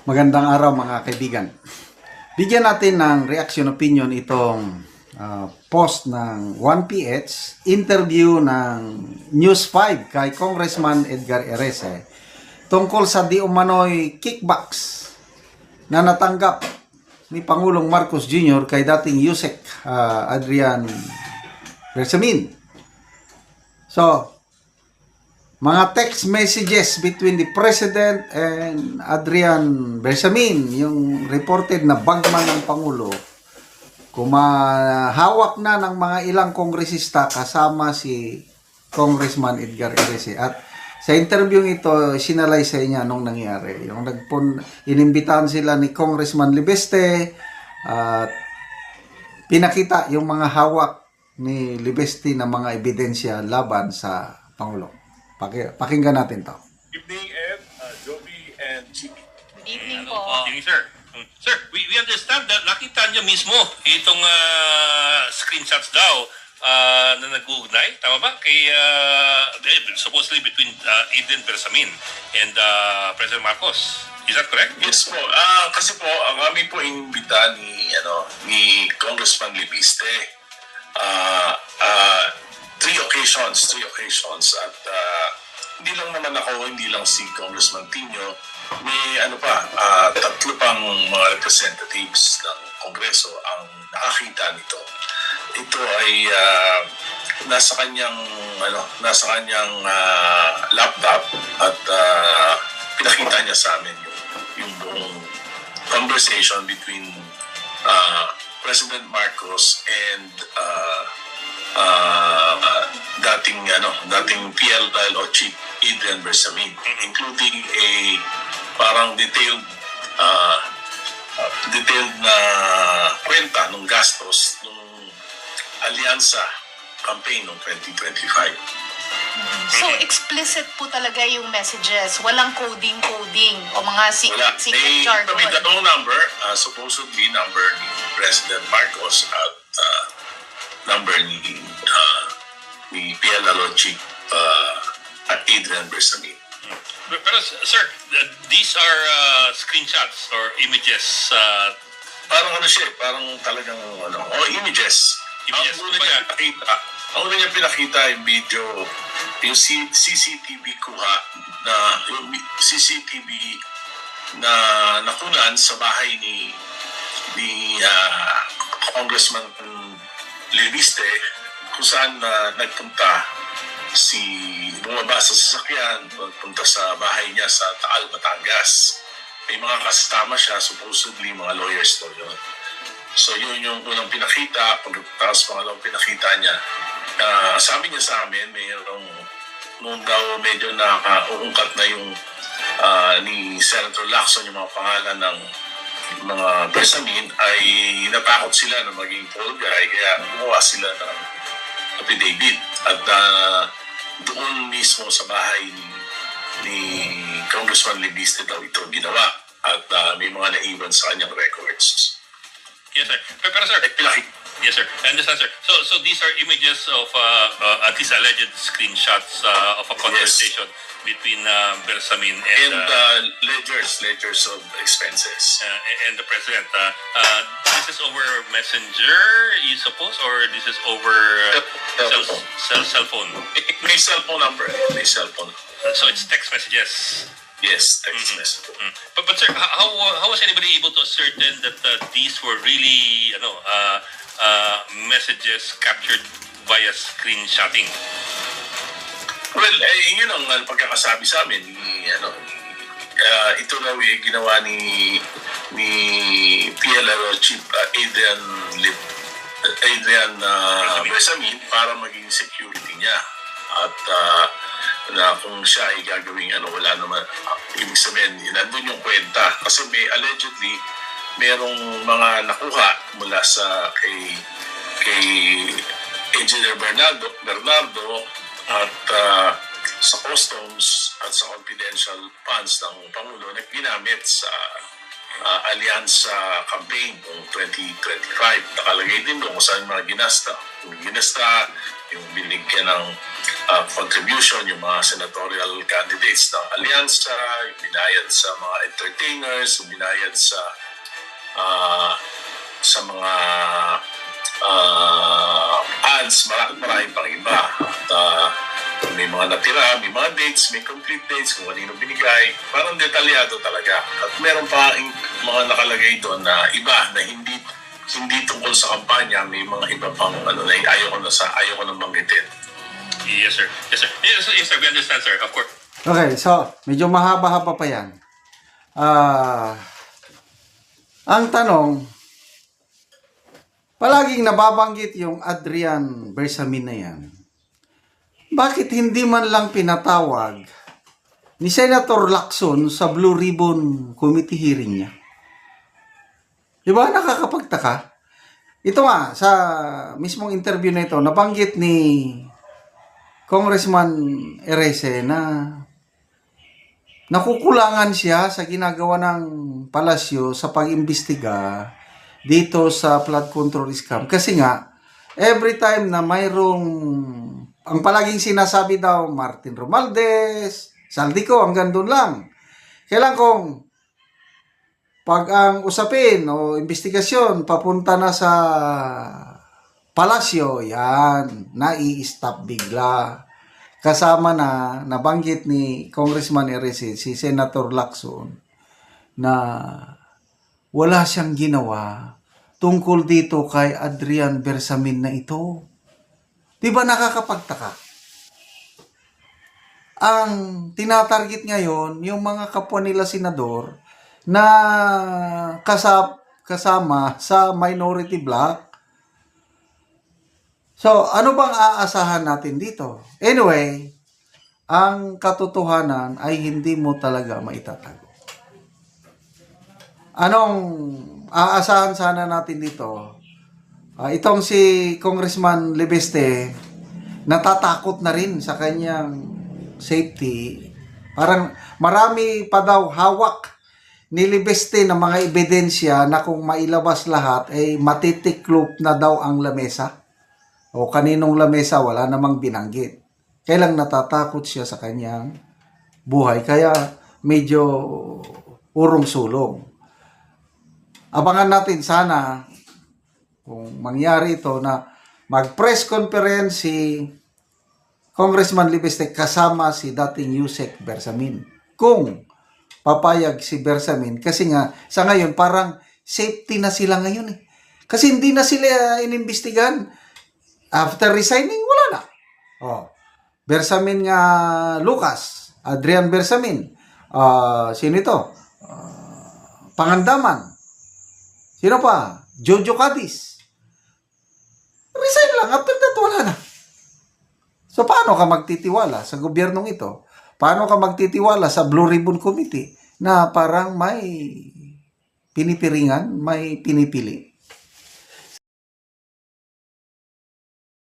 Magandang araw mga kaibigan. Bigyan natin ng reaction opinion itong post ng 1PH, interview ng News 5 kay Congressman Edgar Erese tungkol sa di umano'y kickbacks na natanggap ni Pangulong Marcos Jr. kay dating Yusek Adrian Bersamin. So, mga text messages between the President and Adrian Bersamin, yung reported na bagman ng Pangulo, kumahawak na ng mga ilang kongresista kasama si Congressman Edgar Erese. At sa interview ito, sinalaysay niya nung nangyari. Yung inimbitahan sila ni Congressman Libeste at pinakita yung mga hawak ni Libeste na mga ebidensya laban sa Pangulo. Pakinggan natin to. Good evening, Ed, Joby, and Chicky. Good evening Hello po. Good evening, sir. Sir, we understand that nakita niyo mismo itong screenshots daw na nag-uugnay, tama ba? Kay, supposedly between Eden Bersamin and President Marcos. Is that correct? Yes po. Kasi po, ang aming po inimbita ni Congressman Libiste. Three occasions at hindi lang naman ako, hindi lang si Congressman Tino, may tatlo pang mga representatives ng Kongreso ang nakakita nito. Ito ay nasa kanyang laptop at pinakita niya sa amin yung buong conversation between President Marcos and dating PLO Chief Adrian Bersamin, including a parang detailed na kwenta ng gastos ng Alyansa campaign noong 2025. So, explicit po talaga yung messages. Walang coding o mga Wala. secret jargon. May dalawang number, supposedly number ni President Marcos at number ni PLO Chief Adrian Bersamin. Pero sir, these are screenshots or images. Parang parang talagang images. Ang una niya pinakita yung video, yung CCTV kuha yung CCTV na nakunan sa bahay ni Congressman Libiste, kung saan nagpunta bumaba sa sasakyan, punta sa bahay niya sa Taal, Batangas. May mga kasama siya, supposedly mga lawyers daw yun. So yun yung unang pinakita, pagkatapos pangalawang pinakita niya. Sabi niya sa amin, noon daw medyo nakauungkat na yung ni Senator Lacson yung mga pangalan ng mga Bersamin, ay natakot sila na maging fall guy, kaya gumawa sila ng affidavit. At doon mismo sa bahay ni Congressman Libiste daw ito ginawa. At may mga naiwan sa kanyang records. Yes, sir. Pero sir, yes, sir. I understand, sir. So these are images of at least alleged screenshots of a conversation between Bersamin and ledgers of expenses. And the president. This is over Messenger, you suppose, or this is over cell phone? May cellphone number. May cellphone. So it's text messages. Yes, text message. But sir, how was anybody able to ascertain that these were really messages captured via screenshotting? Well, yun ang pagkakasabi sa amin ito daw ginawa ni PLO Chief Adrian Bersamin para maging security niya. At na kung siya ay gagawing wala naman, ibig sabihin, nandun yung kwenta. Kasi allegedly, merong mga nakuha mula sa kay Engineer Bernardo at sa customs at sa confidential funds ng Pangulo na ginamit sa alyansa campaign noong 2025. Nakalagay din doon kung saan mga ginasta. Yung binigyan ng contribution, yung mga senatorial candidates ng alyansa, yung binayad sa mga entertainers, yung binayad sa mga ads, marami pang iba. At may mga natira, may mga dates, may complete dates, kung kanino binigay. Parang detalyado talaga. At meron pa mga nakalagay doon na iba na hindi tungkol sa kampanya, may mga iba pang na ayaw ko na banggitin. Yes, sir. Yes, sir. Yes, sir. We understand, sir. Of course. Okay, so medyo mahaba-haba pa yan. Ang tanong, palaging nababanggit yung Adrian Bersamin na yan. Bakit hindi man lang pinatawag ni Senator Lacson sa Blue Ribbon Committee hearing niya? Diba nakakapagtaka? Ito nga, sa mismong interview na ito, nabanggit ni Congressman Erese na nakukulangan siya sa ginagawa ng palasyo sa pag-imbestiga dito sa flood control scam. Kasi nga, every time na mayroong, ang palaging sinasabi daw, Martin Romualdez, Saldico, hanggang doon lang. Kailan kung pag ang usapin o investigasyon papunta na sa palasyo, yan, nai-stop bigla. Kasama na nabanggit ni Congressman Erese, si Senator Lacson, na wala siyang ginawa tungkol dito kay Adrian Bersamin na ito. Di ba nakakapagtaka? Ang tinatarget ngayon, yung mga kapwa nila senador na kasama sa minority bloc. So, ano bang aasahan natin dito? Anyway, ang katotohanan ay hindi mo talaga maitatago. Anong aasahan sana natin dito? Itong si Congressman Libeste, natatakot na rin sa kanyang safety. Parang marami pa daw hawak ni Libeste na mga ebidensya na kung mailabas lahat, ay matitiklop na daw ang lamesa. O kaninong lamesa, wala namang binanggit. Kailang natatakot siya sa kanyang buhay. Kaya medyo urong-sulong. Abangan natin sana kung mangyari ito na mag-press conference si Congressman Libeste kasama si dating Yusek Bersamin. Kung papayag si Bersamin, kasi nga sa ngayon parang safety na sila ngayon eh. Kasi hindi na sila inimbestigahan. After resigning, wala na. Bersamin nga Lucas, Adrian Bersamin, sino ito? Pangandaman. Sino pa? Jojo Cadiz. Resign lang. After that, wala na. So, paano ka magtitiwala sa gobyernong ito? Paano ka magtitiwala sa Blue Ribbon Committee na parang may pinipiringan, may pinipili?